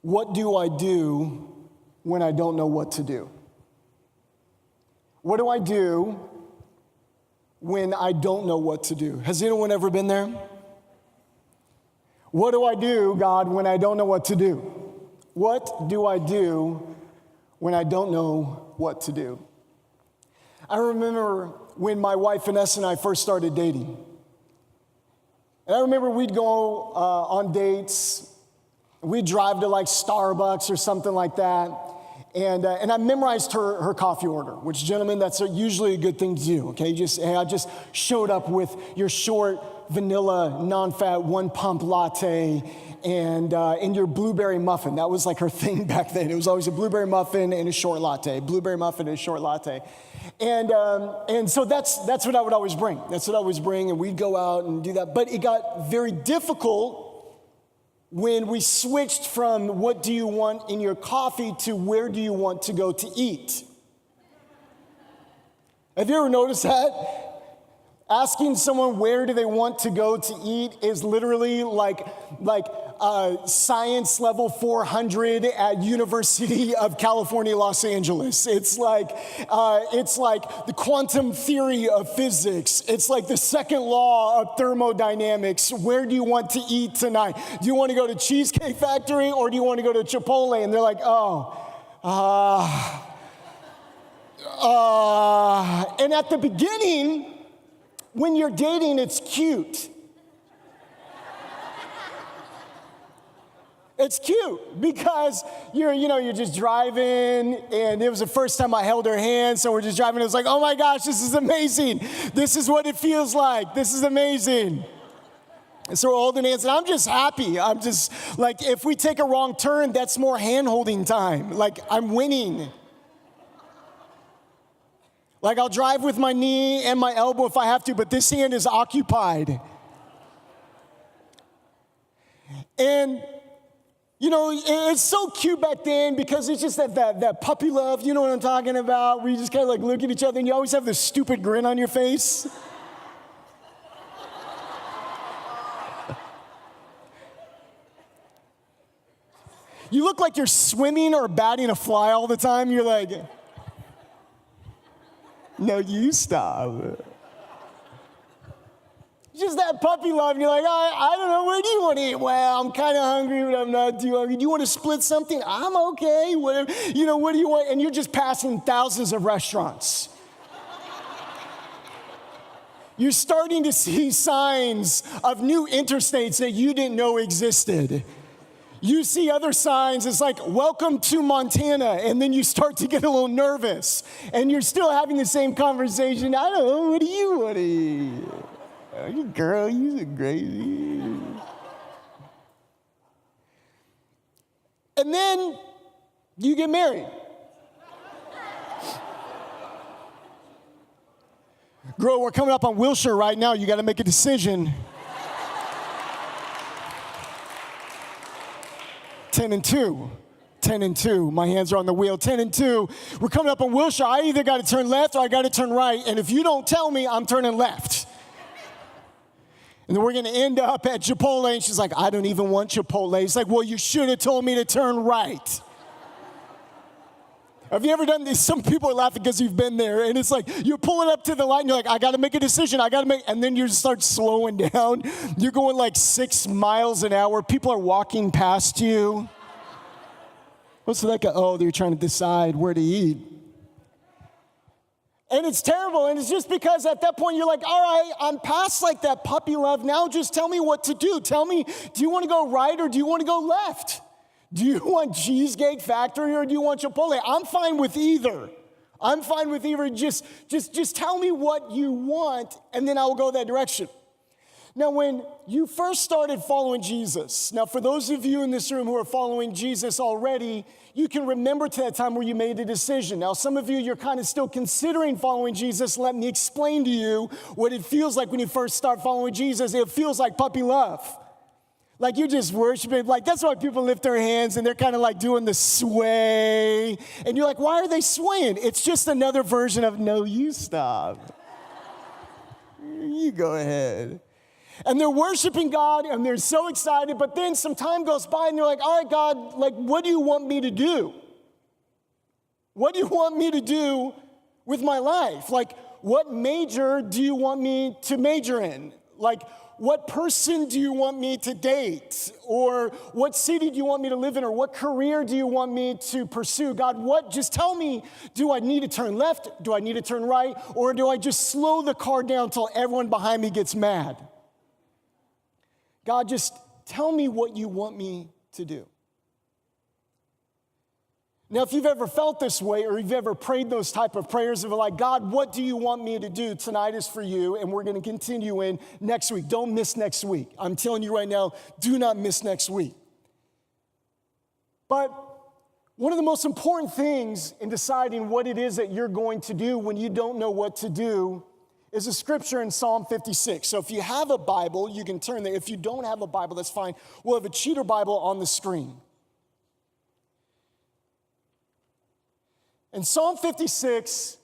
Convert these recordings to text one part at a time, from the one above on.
What do I do when I don't know what to do? What do I do when I don't know what to do? Has anyone ever been there? What do I do, God, when I don't know what to do? What do I do when I don't know what to do? I remember when my wife Vanessa and I first started dating. And I remember we'd go on dates. We'd drive to like Starbucks or something like that. And I memorized her coffee order, which, gentlemen, that's usually a good thing to do, okay? I just showed up with your short vanilla, non-fat, one-pump latte and your blueberry muffin. That was like her thing back then. It was always a blueberry muffin and a short latte, blueberry muffin and a short latte. And so that's what I would always bring. That's what I always bring, and we'd go out and do that. But it got very difficult when we switched from what do you want in your coffee to where do you want to go to eat. Have you ever noticed that? Asking someone where do they want to go to eat is literally like science level 400 at University of California, Los Angeles. It's like the quantum theory of physics. It's like the second law of thermodynamics. Where do you want to eat tonight? Do you want to go to Cheesecake Factory or do you want to go to Chipotle? And they're like, and at the beginning, when you're dating, it's cute. It's cute because you're just driving, and it was the first time I held her hand, so we're just driving. It was like, oh my gosh, this is amazing. This is what it feels like. This is amazing. And so we're holding hands, and I'm just happy. I'm just like, if we take a wrong turn, that's more hand-holding time. Like, I'm winning. Like, I'll drive with my knee and my elbow if I have to, but this hand is occupied. And it's so cute back then because it's just that puppy love, you know what I'm talking about? Where you just kind of like look at each other and you always have this stupid grin on your face. You look like you're swimming or batting a fly all the time. You're like, no, you stop. Just that puppy love, and you're like, I don't know, where do you want to eat? Well, I'm kind of hungry, but I'm not too hungry. Do you want to split something? I'm okay, whatever. What do you want? And you're just passing thousands of restaurants. You're starting to see signs of new interstates that you didn't know existed. You see other signs, it's like, welcome to Montana, and then you start to get a little nervous, and you're still having the same conversation. I don't know, what do you want to eat? You girl, you so crazy. And then you get married. Girl, we're coming up on Wilshire right now. You got to make a decision. 10 and 2. 10 and 2. My hands are on the wheel. 10 and 2. We're coming up on Wilshire. I either got to turn left or I got to turn right. And if you don't tell me, I'm turning left. And then we're going to end up at Chipotle. And she's like, I don't even want Chipotle. He's like, well, you should have told me to turn right. Have you ever done this? Some people are laughing because you've been there. And it's like, you're pulling up to the light and you're like, I got to make a decision. And then you start slowing down. You're going like 6 miles an hour. People are walking past you. What's that guy? Oh, they're trying to decide where to eat. And it's terrible, and it's just because at that point you're like, all right, I'm past like that puppy love. Now just tell me what to do. Tell me, do you want to go right or do you want to go left? Do you want Cheesecake Factory or do you want Chipotle? I'm fine with either. I'm fine with either. Just tell me what you want, and then I will go that direction. Now, when you first started following Jesus, now for those of you in this room who are following Jesus already, you can remember to that time where you made a decision. Now, some of you, you're kind of still considering following Jesus. Let me explain to you what it feels like when you first start following Jesus. It feels like puppy love. Like you just worshiping. Like that's why people lift their hands and they're kind of like doing the sway. And you're like, why are they swaying? It's just another version of, no, you stop. You go ahead. And they're worshiping God and they're so excited, but then some time goes by and they're like, all right, God, like, what do you want me to do? What do you want me to do with my life? Like, what major do you want me to major in? Like, what person do you want me to date? Or what city do you want me to live in? Or what career do you want me to pursue? God, just tell me, do I need to turn left? Do I need to turn right? Or do I just slow the car down until everyone behind me gets mad? God, just tell me what you want me to do. Now, if you've ever felt this way or you've ever prayed those type of prayers of like, God, what do you want me to do? Tonight is for you, and we're going to continue in next week. Don't miss next week. I'm telling you right now, do not miss next week. But one of the most important things in deciding what it is that you're going to do when you don't know what to do is a scripture in Psalm 56. So if you have a Bible, you can turn there. If you don't have a Bible, that's fine. We'll have a cheater Bible on the screen. And Psalm 56,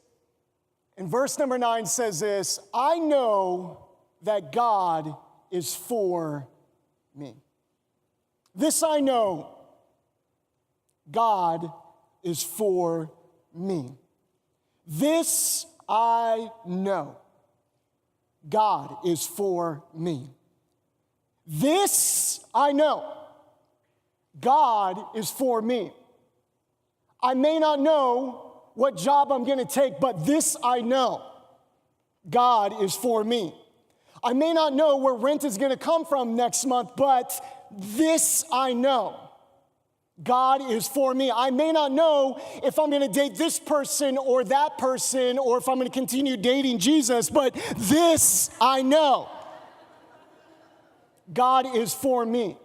in verse number 9 says this, I know that God is for me. This I know, God is for me. This I know, God is for me. This I know, God is for me. I may not know what job I'm going to take, but this I know, God is for me. I may not know where rent is going to come from next month, but this I know, God is for me. I may not know if I'm going to date this person or that person or if I'm going to continue dating Jesus, but this I know, God is for me.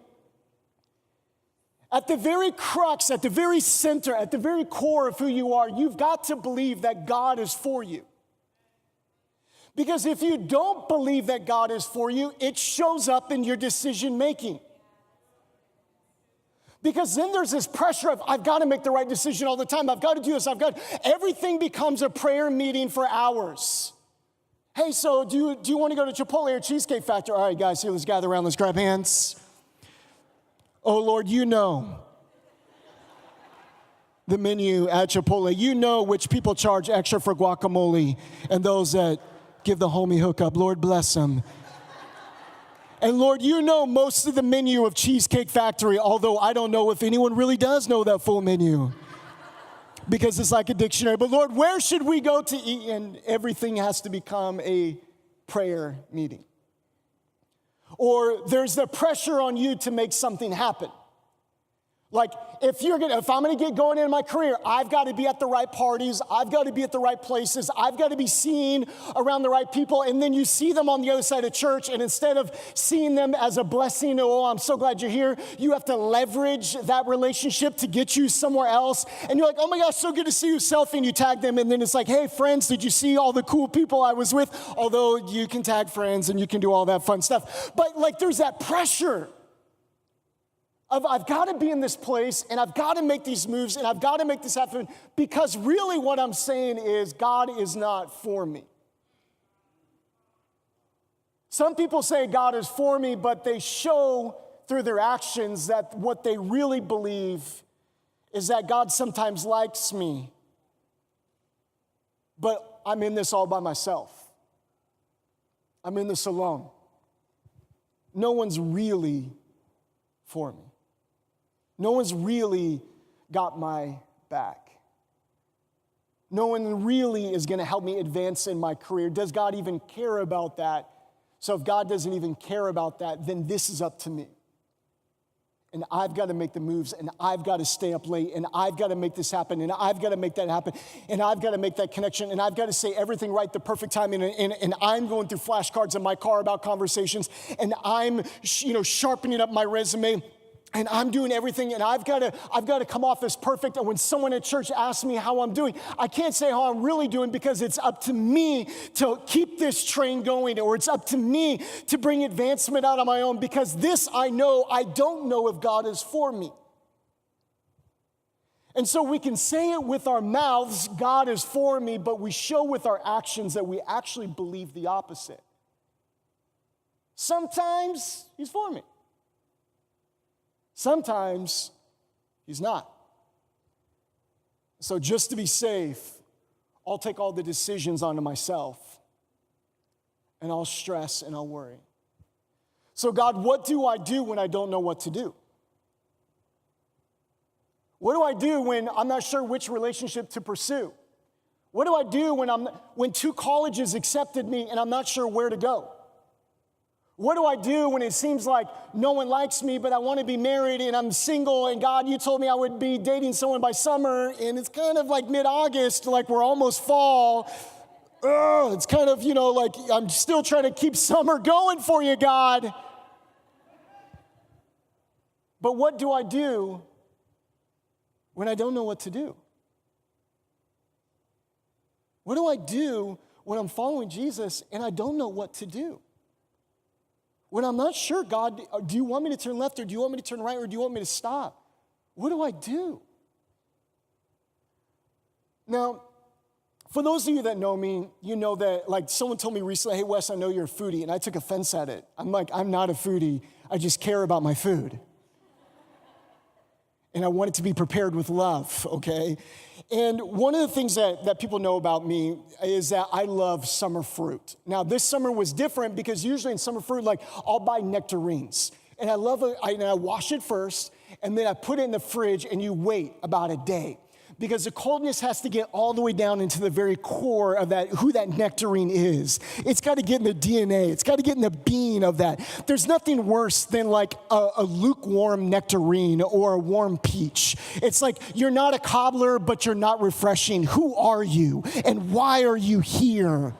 At the very crux, at the very center, at the very core of who you are, you've got to believe that God is for you. Because if you don't believe that God is for you, it shows up in your decision making. Because then there's this pressure of, I've got to make the right decision all the time. I've got to do this. Everything becomes a prayer meeting for hours. Hey, so do you want to go to Chipotle or Cheesecake Factory? All right, guys, here, let's gather around, let's grab hands. Oh, Lord, you know the menu at Chipotle. You know which people charge extra for guacamole and those that give the homie hookup. Lord, bless them. And Lord, you know most of the menu of Cheesecake Factory, although I don't know if anyone really does know that full menu because it's like a dictionary. But Lord, where should we go to eat? And everything has to become a prayer meeting. Or there's the pressure on you to make something happen. Like, if I'm gonna get going in my career, I've got to be at the right parties, I've got to be at the right places, I've got to be seen around the right people, and then you see them on the other side of church, and instead of seeing them as a blessing, oh, I'm so glad you're here, you have to leverage that relationship to get you somewhere else, and you're like, oh my gosh, so good to see you, selfie, and you tag them, and then it's like, hey, friends, did you see all the cool people I was with? Although you can tag friends, and you can do all that fun stuff, but like, there's that pressure of I've got to be in this place and I've got to make these moves and I've got to make this happen because really what I'm saying is God is not for me. Some people say God is for me, but they show through their actions that what they really believe is that God sometimes likes me, but I'm in this all by myself. I'm in this alone. No one's really for me. No one's really got my back. No one really is going to help me advance in my career. Does God even care about that? So if God doesn't even care about that, then this is up to me. And I've got to make the moves, and I've got to stay up late, and I've got to make this happen, and I've got to make that happen, and I've got to make that connection, and I've got to say everything right the perfect time, and I'm going through flashcards in my car about conversations, and I'm sharpening up my resume, and I'm doing everything, and I've got to come off as perfect. And when someone at church asks me how I'm doing, I can't say how I'm really doing because it's up to me to keep this train going, or it's up to me to bring advancement out on my own because this I know, I don't know if God is for me. And so we can say it with our mouths, God is for me, but we show with our actions that we actually believe the opposite. Sometimes he's for me. Sometimes he's not. So just to be safe, I'll take all the decisions onto myself, and I'll stress and I'll worry. So God, what do I do when I don't know what to do? What do I do when I'm not sure which relationship to pursue? What do I do when 2 colleges accepted me and I'm not sure where to go? What do I do when it seems like no one likes me, but I want to be married and I'm single, and God, you told me I would be dating someone by summer, and it's kind of like mid-August, like we're almost fall. It's kind of, like I'm still trying to keep summer going for you, God. But what do I do when I don't know what to do? What do I do when I'm following Jesus and I don't know what to do? When I'm not sure, God, do you want me to turn left, or do you want me to turn right, or do you want me to stop? What do I do? Now, for those of you that know me, you know that, like, someone told me recently, hey, Wes, I know you're a foodie, and I took offense at it. I'm like, I'm not a foodie. I just care about my food. And I want it to be prepared with love, okay? And one of the things that people know about me is that I love summer fruit. Now, this summer was different because usually in summer fruit, like, I'll buy nectarines. And I love it, and I wash it first, and then I put it in the fridge, and you wait about a day. Because the coldness has to get all the way down into the very core of that, who that nectarine is. It's got to get in the DNA. It's got to get in the being of that. There's nothing worse than like a lukewarm nectarine or a warm peach. It's like you're not a cobbler, but you're not refreshing. Who are you? And why are you here?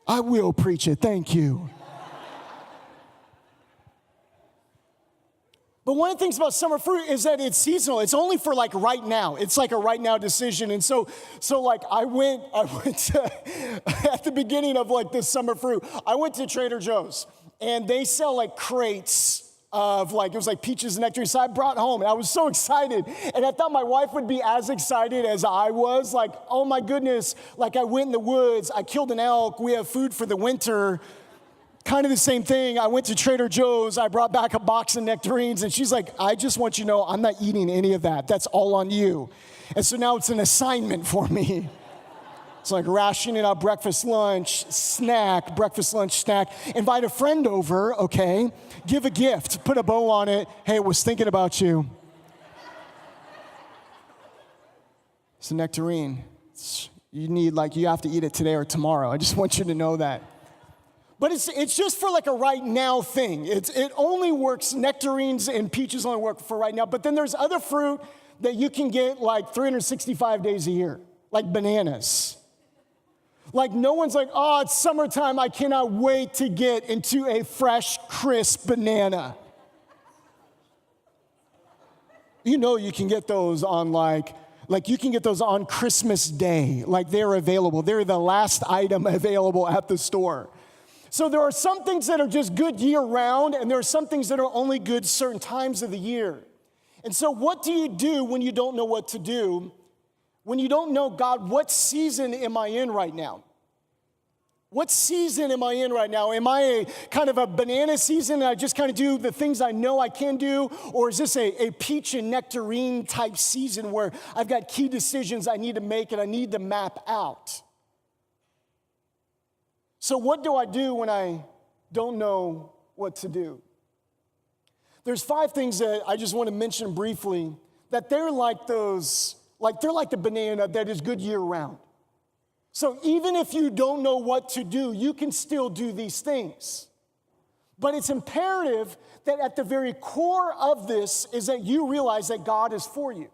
I will preach it. Thank you. But one of the things about summer fruit is that it's seasonal. It's only for like right now. It's like a right now decision. And so like I went to, at the beginning of like this summer fruit, I went to Trader Joe's, and they sell like crates of like, it was like peaches and nectarines. So I brought home, and I was so excited. And I thought my wife would be as excited as I was. Like, oh my goodness, like I went in the woods, I killed an elk, we have food for the winter. Kind of the same thing. I went to Trader Joe's. I brought back a box of nectarines, and she's like, I just want you to know I'm not eating any of that. That's all on you. And so now it's an assignment for me. It's like rationing out breakfast, lunch, snack, breakfast, lunch, snack. Invite a friend over, okay? Give a gift. Put a bow on it. Hey, I was thinking about you. It's a nectarine. You have to eat it today or tomorrow. I just want you to know that. But it's just for like a right now thing. It only works, nectarines and peaches only work for right now. But then there's other fruit that you can get like 365 days a year, like bananas. Like no one's like, oh, it's summertime, I cannot wait to get into a fresh, crisp banana. You know you can get those on like you can get those on Christmas Day. Like they're available. They're the last item available at the store. So there are some things that are just good year-round, and there are some things that are only good certain times of the year. And so what do you do when you don't know what to do? When you don't know, God, what season am I in right now? What season am I in right now? Am I a kind of a banana season and I just kind of do the things I know I can do? Or is this a peach and nectarine type season where I've got key decisions I need to make and I need to map out? So what do I do when I don't know what to do? There's 5 things that I just want to mention briefly, that they're like they're like the banana that is good year round. So even if you don't know what to do, you can still do these things. But it's imperative that at the very core of this is that you realize that God is for you.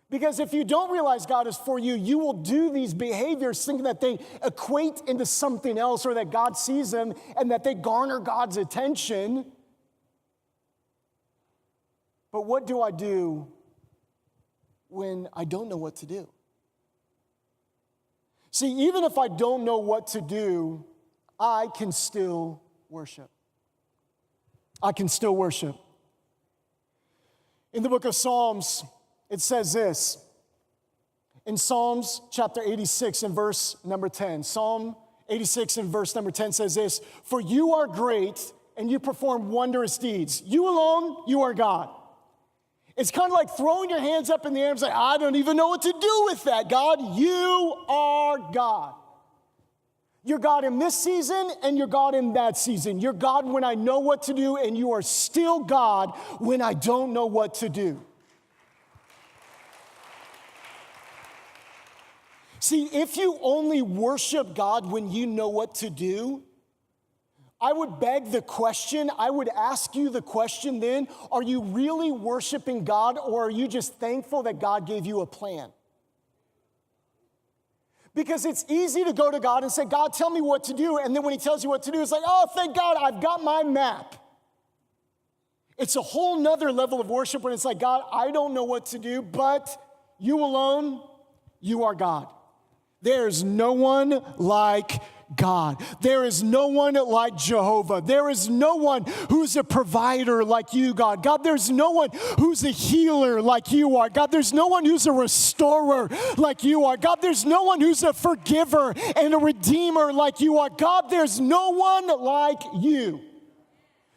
Because if you don't realize God is for you, you will do these behaviors thinking that they equate into something else or that God sees them and that they garner God's attention. But what do I do when I don't know what to do? See, even if I don't know what to do, I can still worship. I can still worship. In the book of Psalms, it says this, in Psalms chapter 86 and verse number 10, Psalm 86 and verse number 10 says this, "For you are great and you perform wondrous deeds. You alone, you are God." It's kind of like throwing your hands up in the air and saying, "I don't even know what to do with that, God." You are God. You're God in this season and you're God in that season. You're God when I know what to do, and you are still God when I don't know what to do. See, if you only worship God when you know what to do, I would beg the question, I would ask you the question then, are you really worshiping God, or are you just thankful that God gave you a plan? Because it's easy to go to God and say, "God, tell me what to do." And then when he tells you what to do, it's like, "Oh, thank God, I've got my map." It's a whole nother level of worship when it's like, "God, I don't know what to do, but you alone, you are God." There's no one like God. There is no one like Jehovah. There is no one who's a provider like you, God. God, there's no one who's a healer like you are. God, there's no one who's a restorer like you are. God, there's no one who's a forgiver and a redeemer like you are. God, there's no one like you.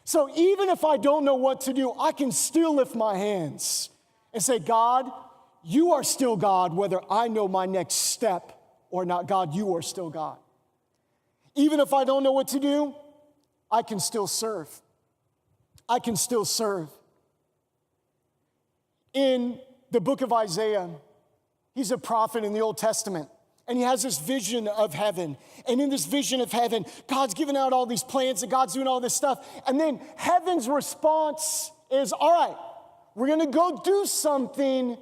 So even if I don't know what to do, I can still lift my hands and say, "God, you are still God, whether I know my next step or not. God, you are still God." Even if I don't know what to do, I can still serve. I can still serve. In the book of Isaiah, he's a prophet in the Old Testament, and he has this vision of heaven. And in this vision of heaven, God's giving out all these plans, and God's doing all this stuff. And then heaven's response is, "All right, we're going to go do something,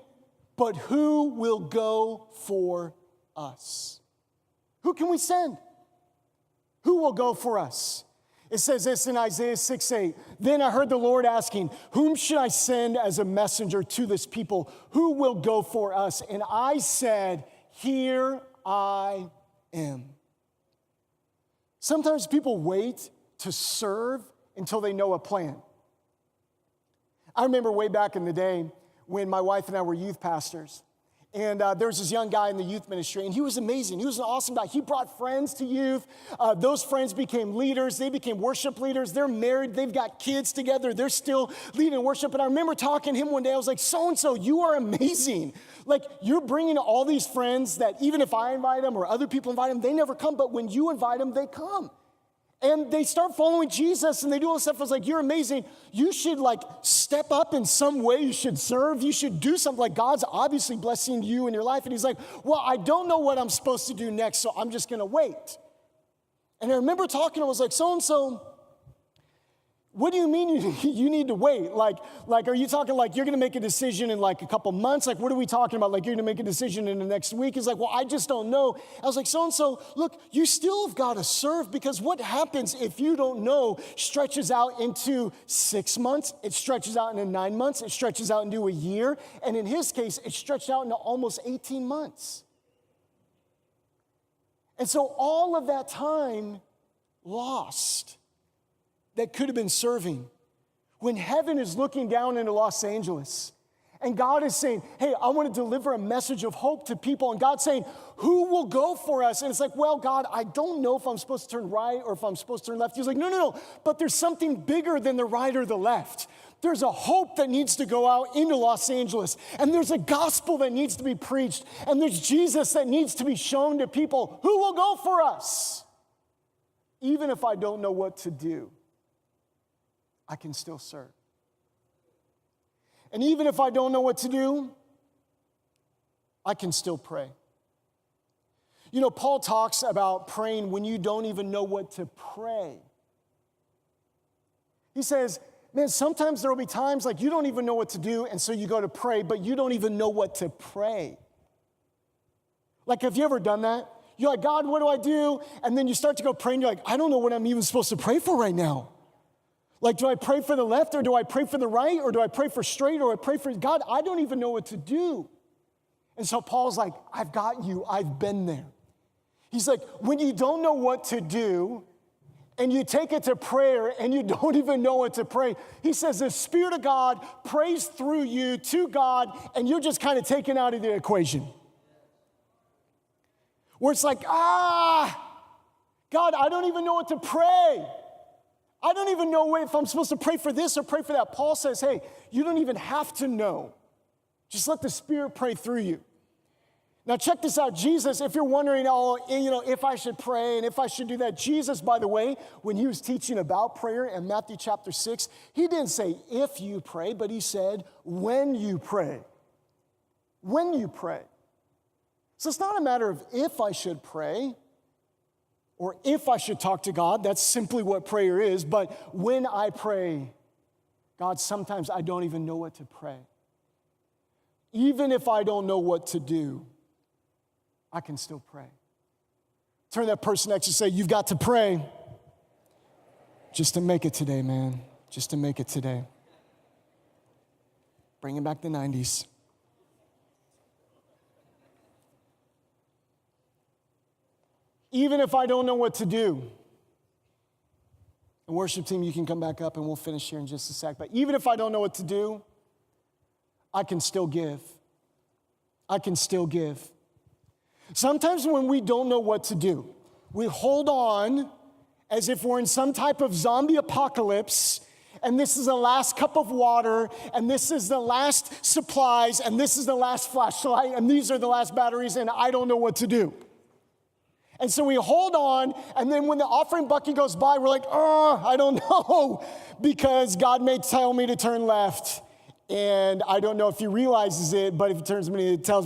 but who will go for us?" Who can we send? Who will go for us? It says this in Isaiah 6:8. "Then I heard the Lord asking, whom should I send as a messenger to this people? Who will go for us? And I said, here I am." Sometimes people wait to serve until they know a plan. I remember way back in the day when my wife and I were youth pastors. And there was this young guy in the youth ministry, and he was amazing. He was an awesome guy. He brought friends to youth. Those friends became leaders. They became worship leaders. They're married. They've got kids together. They're still leading worship. And I remember talking to him one day. I was like, "So-and-so, you are amazing. Like, you're bringing all these friends that even if I invite them or other people invite them, they never come. But when you invite them, they come. And they start following Jesus, and they do all this stuff." I was like, "You're amazing. You should like step up in some way. You should serve. You should do something. Like, God's obviously blessing you in your life." And he's like, "Well, I don't know what I'm supposed to do next, so I'm just going to wait." And I remember talking, I was like, "So-and-so, what do you mean you need to wait? Like, are you talking like you're going to make a decision in like a couple months? Like, what are we talking about? Like, you're going to make a decision in the next week?" He's like, "Well, I just don't know." I was like, "So-and-so, look, you still have got to serve, because what happens if you don't know stretches out into 6 months, it stretches out into 9 months, it stretches out into a year, and in his case, it stretched out into almost 18 months. And so all of that time lost that could have been serving. When heaven is looking down into Los Angeles and God is saying, "Hey, I want to deliver a message of hope to people." And God's saying, "Who will go for us?" And it's like, "Well, God, I don't know if I'm supposed to turn right or if I'm supposed to turn left." He's like, No. But there's something bigger than the right or the left. There's a hope that needs to go out into Los Angeles. And there's a gospel that needs to be preached. And there's Jesus that needs to be shown to people. Who will go for us? Even if I don't know what to do, I can still serve. And even if I don't know what to do, I can still pray. You know, Paul talks about praying when you don't even know what to pray. He says, man, sometimes there will be times like you don't even know what to do, and so you go to pray, but you don't even know what to pray. Like, have you ever done that? You're like, "God, what do I do?" And then you start to go pray, and you're like, "I don't know what I'm even supposed to pray for right now. Like, do I pray for the left, or do I pray for the right, or do I pray for straight, or I pray for God? I don't even know what to do." And so Paul's like, "I've got you. I've been there." He's like, when you don't know what to do, and you take it to prayer, and you don't even know what to pray, he says the Spirit of God prays through you to God, and you're just kind of taken out of the equation. Where it's like, God, I don't even know what to pray. I don't even know if I'm supposed to pray for this or pray for that. Paul says, hey, you don't even have to know. Just let the Spirit pray through you. Now check this out. Jesus, if you're wondering, if I should pray and if I should do that, Jesus, by the way, when he was teaching about prayer in Matthew chapter 6, he didn't say if you pray, but he said when you pray. When you pray. So it's not a matter of if I should pray or if I should talk to God. That's simply what prayer is. But when I pray, God, sometimes I don't even know what to pray. Even if I don't know what to do, I can still pray. Turn that person next to you and say, you've got to pray just to make it today, man. Just to make it today. Bringing back the 90s. Even if I don't know what to do, and worship team, you can come back up and we'll finish here in just a sec. But even if I don't know what to do, I can still give. I can still give. Sometimes when we don't know what to do, we hold on as if we're in some type of zombie apocalypse, and this is the last cup of water, and this is the last supplies, and this is the last flashlight, and these are the last batteries, and I don't know what to do. And so we hold on, and then when the offering bucket goes by, we're like, I don't know, because God may tell me to turn left, and I don't know if he realizes it, but if he tells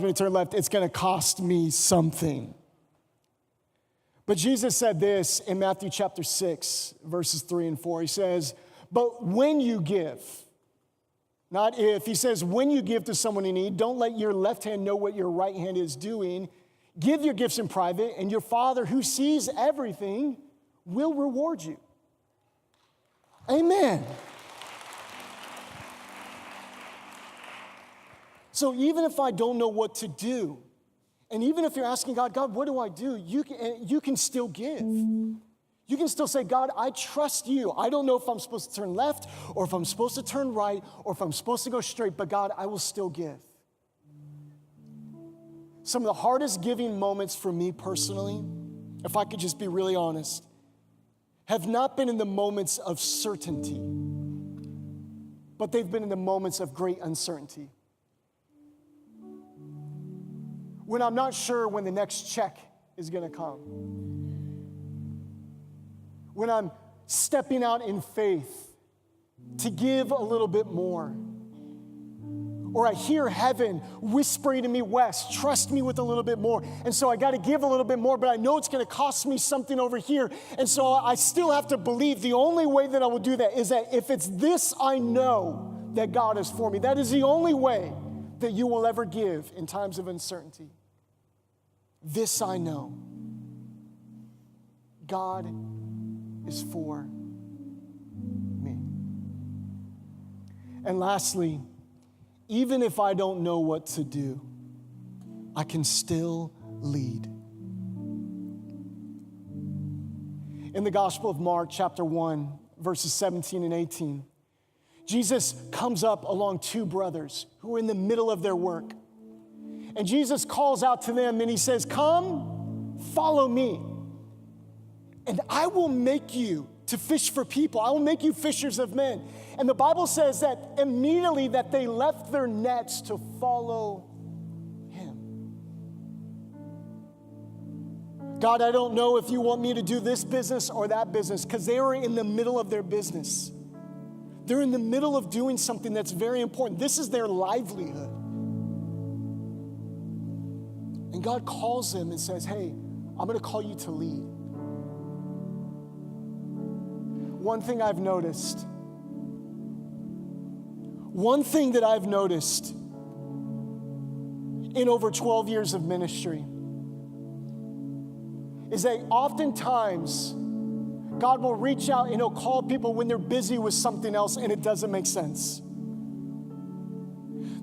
me to turn left, it's going to cost me something. But Jesus said this in Matthew chapter 6, verses 3 and 4. He says, but when you give, not if, he says, when you give to someone in need, don't let your left hand know what your right hand is doing. Give your gifts in private, and your Father who sees everything will reward you. Amen. So even if I don't know what to do, and even if you're asking God, what do I do? You can still give. You can still say, God, I trust you. I don't know if I'm supposed to turn left or if I'm supposed to turn right or if I'm supposed to go straight, but God, I will still give. Some of the hardest giving moments for me personally, if I could just be really honest, have not been in the moments of certainty, but they've been in the moments of great uncertainty. When I'm not sure when the next check is going to come. When I'm stepping out in faith to give a little bit more. Or I hear heaven whispering to me, Wes, trust me with a little bit more. And so I got to give a little bit more, but I know it's going to cost me something over here. And so I still have to believe the only way that I will do that is that if it's this, I know that God is for me. That is the only way that you will ever give in times of uncertainty. This I know. God is for me. And lastly, even if I don't know what to do, I can still lead. In the Gospel of Mark, chapter 1, verses 17 and 18, Jesus comes up along two brothers who are in the middle of their work. And Jesus calls out to them and he says, come, follow me, and I will make you to fish for people. I will make you fishers of men. And the Bible says that immediately that they left their nets to follow him. God, I don't know if you want me to do this business or that business, because they were in the middle of their business. They're in the middle of doing something that's very important. This is their livelihood. And God calls them and says, hey, I'm going to call you to lead. One thing that I've noticed in over 12 years of ministry is that oftentimes God will reach out and he'll call people when they're busy with something else and it doesn't make sense.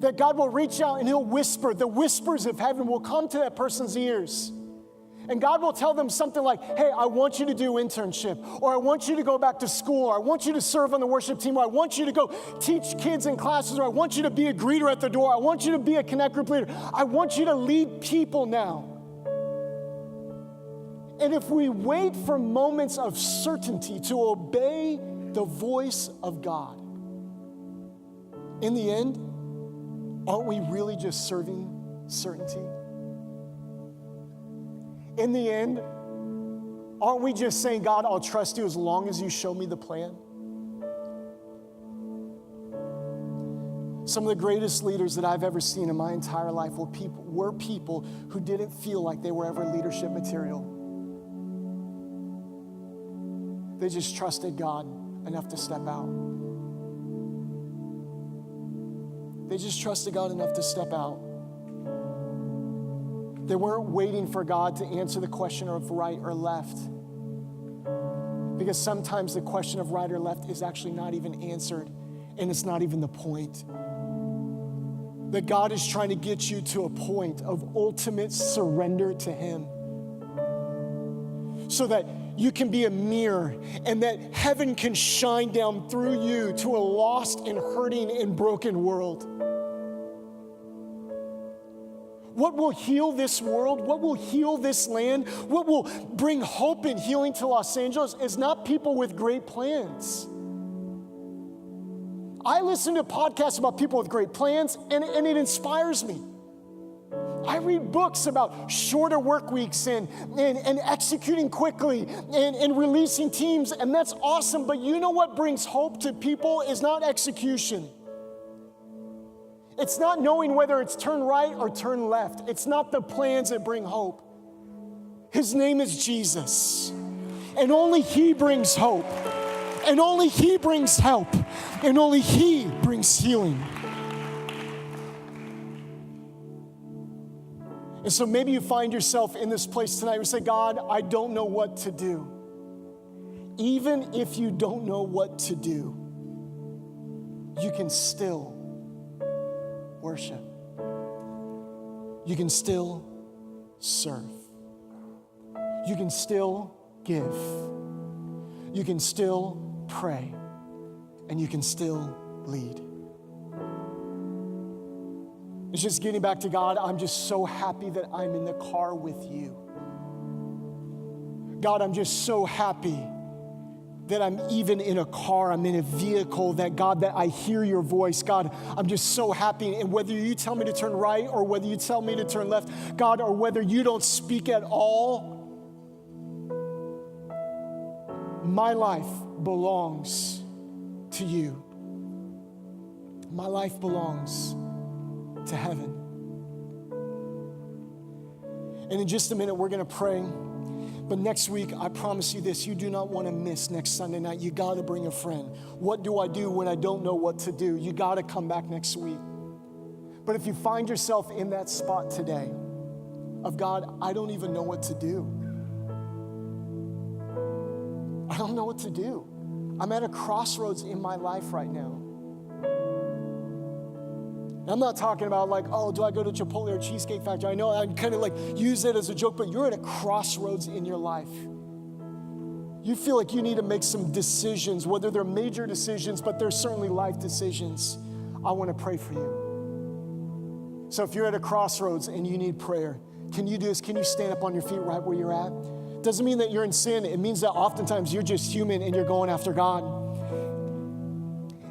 That God will reach out and he'll whisper. The whispers of heaven will come to that person's ears. And God will tell them something like, hey, I want you to do internship, or I want you to go back to school, or I want you to serve on the worship team, or I want you to go teach kids in classes, or I want you to be a greeter at the door, I want you to be a connect group leader. I want you to lead people now. And if we wait for moments of certainty to obey the voice of God, in the end, aren't we really just serving certainty? In the end, aren't we just saying, God, I'll trust you as long as you show me the plan? Some of the greatest leaders that I've ever seen in my entire life were people who didn't feel like they were ever leadership material. They just trusted God enough to step out. They just trusted God enough to step out. They weren't waiting for God to answer the question of right or left. Because sometimes the question of right or left is actually not even answered, and it's not even the point. That God is trying to get you to a point of ultimate surrender to Him, so that you can be a mirror and that heaven can shine down through you to a lost and hurting and broken world. What will heal this world? What will heal this land? What will bring hope and healing to Los Angeles is not people with great plans. I listen to podcasts about people with great plans, and it inspires me. I read books about shorter work weeks and executing quickly and releasing teams, and that's awesome. But you know what brings hope to people is not execution. It's not knowing whether it's turn right or turn left. It's not the plans that bring hope. His name is Jesus, and only He brings hope. And only He brings help. And only He brings healing. And so maybe you find yourself in this place tonight. You say, God, I don't know what to do. Even if you don't know what to do, you can still worship. You can still serve. You can still give. You can still pray, and you can still lead. It's just getting back to God. I'm just so happy that I'm in the car with you. God, I'm just so happy that I'm even in a car, I'm in a vehicle, that God, that I hear your voice. God, I'm just so happy. And whether you tell me to turn right or whether you tell me to turn left, God, or whether you don't speak at all, my life belongs to you. My life belongs to heaven. And in just a minute, we're going to pray. But next week, I promise you this, you do not want to miss next Sunday night. You got to bring a friend. What do I do when I don't know what to do? You got to come back next week. But if you find yourself in that spot today of, God, I don't even know what to do. I don't know what to do. I'm at a crossroads in my life right now. I'm not talking about like, oh, do I go to Chipotle or Cheesecake Factory? I know I kind of like use it as a joke, but you're at a crossroads in your life. You feel like you need to make some decisions, whether they're major decisions, but they're certainly life decisions. I want to pray for you. So if you're at a crossroads and you need prayer, can you do this? Can you stand up on your feet right where you're at? Doesn't mean that you're in sin. It means that oftentimes you're just human and you're going after God.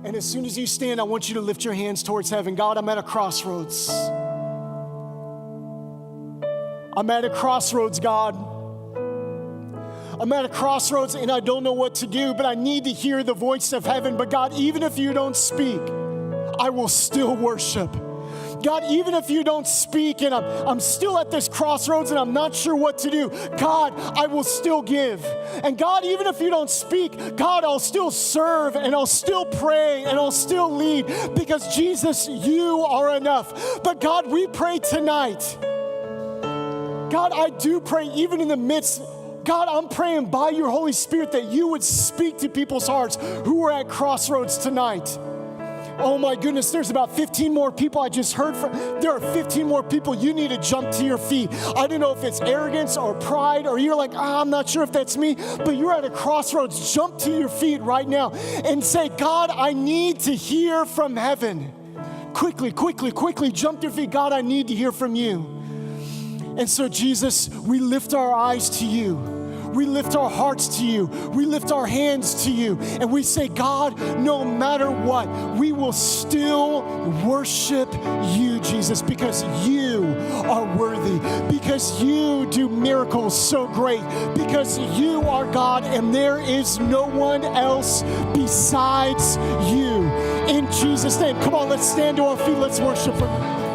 And as soon as you stand, I want you to lift your hands towards heaven. God, I'm at a crossroads. I'm at a crossroads, God. I'm at a crossroads and I don't know what to do, but I need to hear the voice of heaven. But God, even if you don't speak, I will still worship. God, even if you don't speak and I'm still at this crossroads and I'm not sure what to do, God, I will still give. And God, even if you don't speak, God, I'll still serve and I'll still pray and I'll still lead, because Jesus, you are enough. But God, we pray tonight. God, I do pray even in the midst, God, I'm praying by your Holy Spirit that you would speak to people's hearts who are at crossroads tonight. Oh my goodness, there's about 15 more people I just heard from. There are 15 more people. You need to jump to your feet. I don't know if it's arrogance or pride, or you're like, I'm not sure if that's me, but you're at a crossroads. Jump to your feet right now and say, God, I need to hear from heaven. Quickly, quickly, quickly, jump to your feet. God, I need to hear from you. And so, Jesus, we lift our eyes to you. we lift our hearts to you. We lift our hands to you. And we say, God, no matter what, we will still worship you, Jesus, because you are worthy, because you do miracles so great, because you are God and there is no one else besides you. In Jesus' name. Come on, let's stand to our feet. Let's worship him.